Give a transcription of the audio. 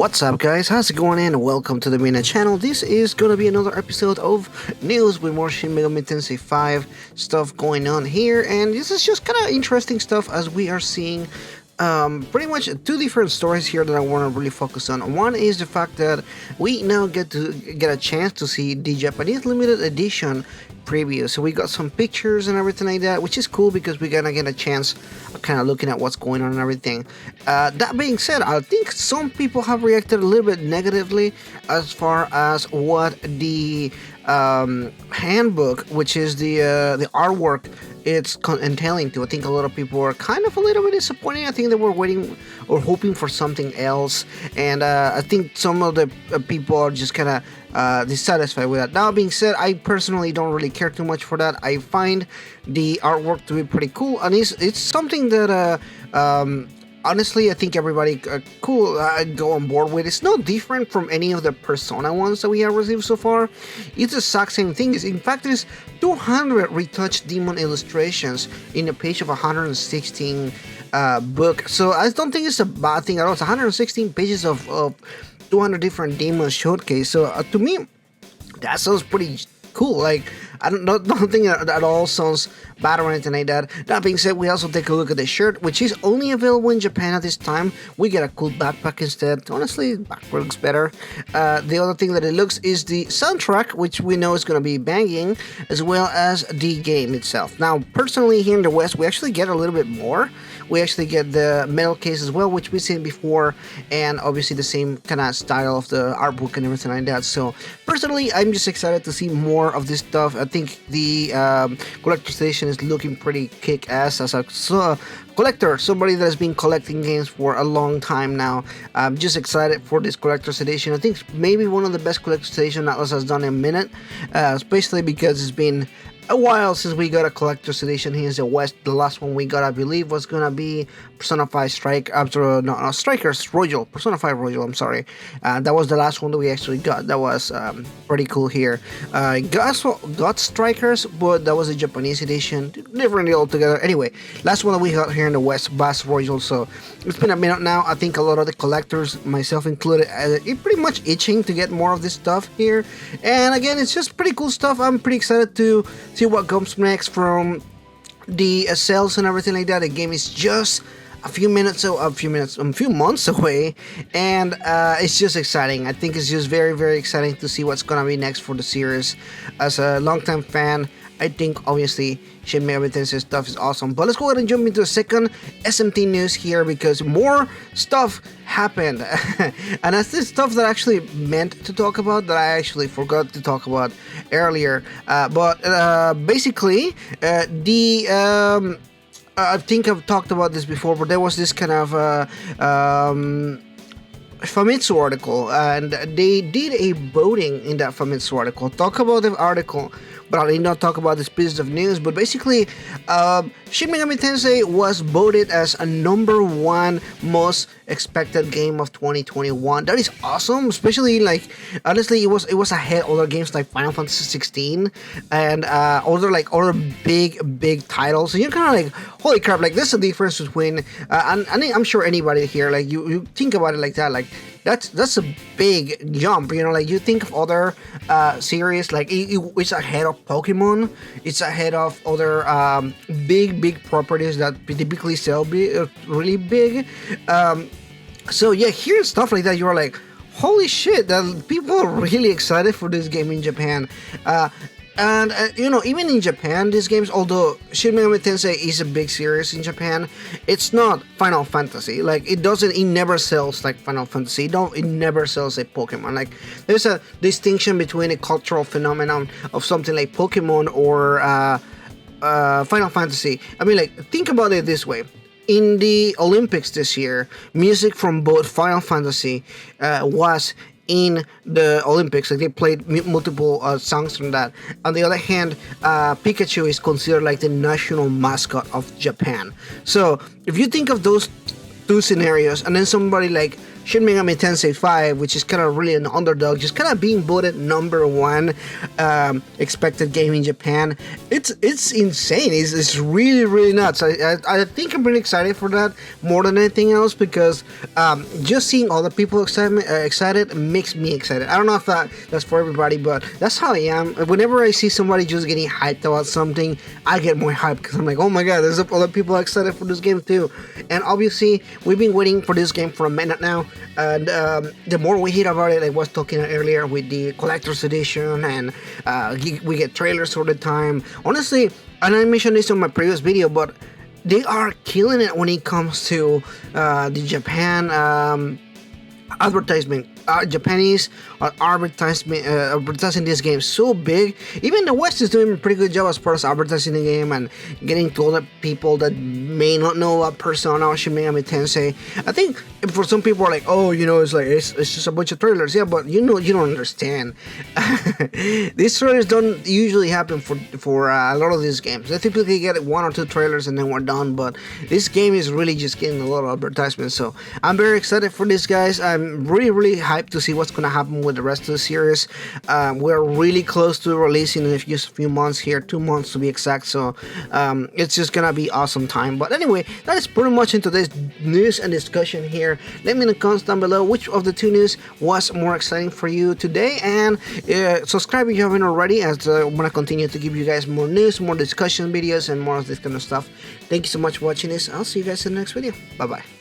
What's up, guys? How's it going? And welcome to the Mina channel. This is gonna be another episode of news with more Shin Megami Tensei 5 stuff going on here, and this is just kind of interesting stuff as we are seeing pretty much two different stories here that I want to really focus on. One is the fact that we now get a chance to see the Japanese limited edition preview. So we got some pictures and everything like that, which is cool because we're gonna get a chance of kind of looking at what's going on and everything. That being said, I think some people have reacted a little bit negatively as far as what the handbook, which is the artwork, it's entailing to. I think a lot of people are kind of a little bit disappointed. I think they were waiting or hoping for something else, and I think some of the people are just kind of dissatisfied with that. That being said, I personally don't really care too much for that. I find the artwork to be pretty cool, and it's something that honestly, I think everybody go on board with. It's not different from any of the Persona ones that we have received so far. It's the exact same thing. In fact, there's 200 retouched demon illustrations in a page of 116 book. So I don't think it's a bad thing at all. It's 116 pages of 200 different demons showcase. So to me, that sounds pretty cool. Like, I don't think that at all sounds bad or anything like that. That being said, we also take a look at the shirt, which is only available in Japan at this time. We get a cool backpack instead. Honestly, backpack looks better. The other thing that it looks is the soundtrack, which we know is going to be banging, as well as the game itself. Now, personally, here in the West, we actually get a little bit more. We actually get the metal case as well, which we've seen before, and obviously the same kind of style of the art book and everything like that. So, personally, I'm just excited to see more of this stuff. I think the Collectors Edition is looking pretty kick-ass as a collector, somebody that has been collecting games for a long time now. I'm just excited for this Collector's Edition. I think it's maybe one of the best Collector's Edition ATLUS has done in a minute, especially because it's been a while since we got a Collector's Edition here in the West. The last one we got, I believe, was gonna be Persona 5 Strikers Royal. Persona 5 Royal, I'm sorry. That was the last one that we actually got. That was pretty cool here. Got Strikers, but that was a Japanese edition. Differently altogether. Anyway, last one that we got here in the West, Bass Royal. So it's been a minute now. I think a lot of the collectors, myself included, are pretty much itching to get more of this stuff here. And again, it's just pretty cool stuff. I'm pretty excited to see what comes next from the sales and everything like that. The game is just a few months away, and it's just exciting. I think it's just very, very exciting to see what's gonna be next for the series. As a longtime fan, I think obviously Shin Megami Tensei stuff is awesome. But let's go ahead and jump into a second SMT news here, because more stuff happened. And that's this stuff that I actually meant to talk about that I actually forgot to talk about earlier. Basically, I think I've talked about this before, but there was this kind of Famitsu article, and they did a voting in that Famitsu article. Talk about the article, but I did not talk about this piece of news. But basically, Shin Megami Tensei was voted as a #1 most expected game of 2021. That is awesome, especially, like, honestly, it was ahead of other games like Final Fantasy 16 and other big titles. So you're kind of like, holy crap! Like, there's a difference between and I'm sure anybody here, like, you think about it like that, like, that's a big jump, you know. Like, you think of other series, like it's ahead of Pokemon, it's ahead of other big properties that typically sell really big. So yeah, hearing stuff like that, you're like, holy shit, that people are really excited for this game in Japan. And you know, even in Japan, these games, although Shin Megami Tensei is a big series in Japan, it's not Final Fantasy. Like, it never sells like Final Fantasy. It never sells like Pokemon. Like, there's a distinction between a cultural phenomenon of something like Pokemon or Final Fantasy. I mean, like, think about it this way. In the Olympics this year, music from both Final Fantasy was in the Olympics. Like, they played multiple songs from that. On the other hand, Pikachu is considered like the national mascot of Japan. So if you think of those two scenarios, and then somebody like Shin Megami Tensei 5, which is kind of really an underdog, just kind of being voted #1 expected game in Japan. It's insane. It's really nuts. I think I'm really excited for that more than anything else, because just seeing all the people excited makes me excited. I don't know if that's for everybody, but that's how I am. Whenever I see somebody just getting hyped about something, I get more hyped, because I'm like, oh my god, there's other people excited for this game too. And obviously, we've been waiting for this game for a minute now, and the more we hear about it, I was talking earlier with the Collectors Edition, and we get trailers all the time. Honestly, and I mentioned this on my previous video, but they are killing it when it comes to the Japan advertisement. Japanese are advertising this game so big. Even the West is doing a pretty good job as far as advertising the game and getting to other people that may not know a Persona or Shin Megami Tensei. I think for some people are like, oh, you know, it's just a bunch of trailers. Yeah, but you don't understand. These trailers don't usually happen for a lot of these games. They typically get 1 or 2 trailers and then we're done. But this game is really just getting a lot of advertisements. So I'm very excited for this, guys. I'm really hyped to see what's going to happen with the rest of the series. We're really close to releasing in just a few months here, 2 months to be exact. So it's just gonna be awesome time. But anyway, that is pretty much in today's news and discussion here. Let me in the comments down below which of the 2 news was more exciting for you today, and subscribe if you haven't already, as I'm gonna continue to give you guys more news, more discussion videos, and more of this kind of stuff. Thank you so much for watching this. I'll see you guys in the next video. Bye bye.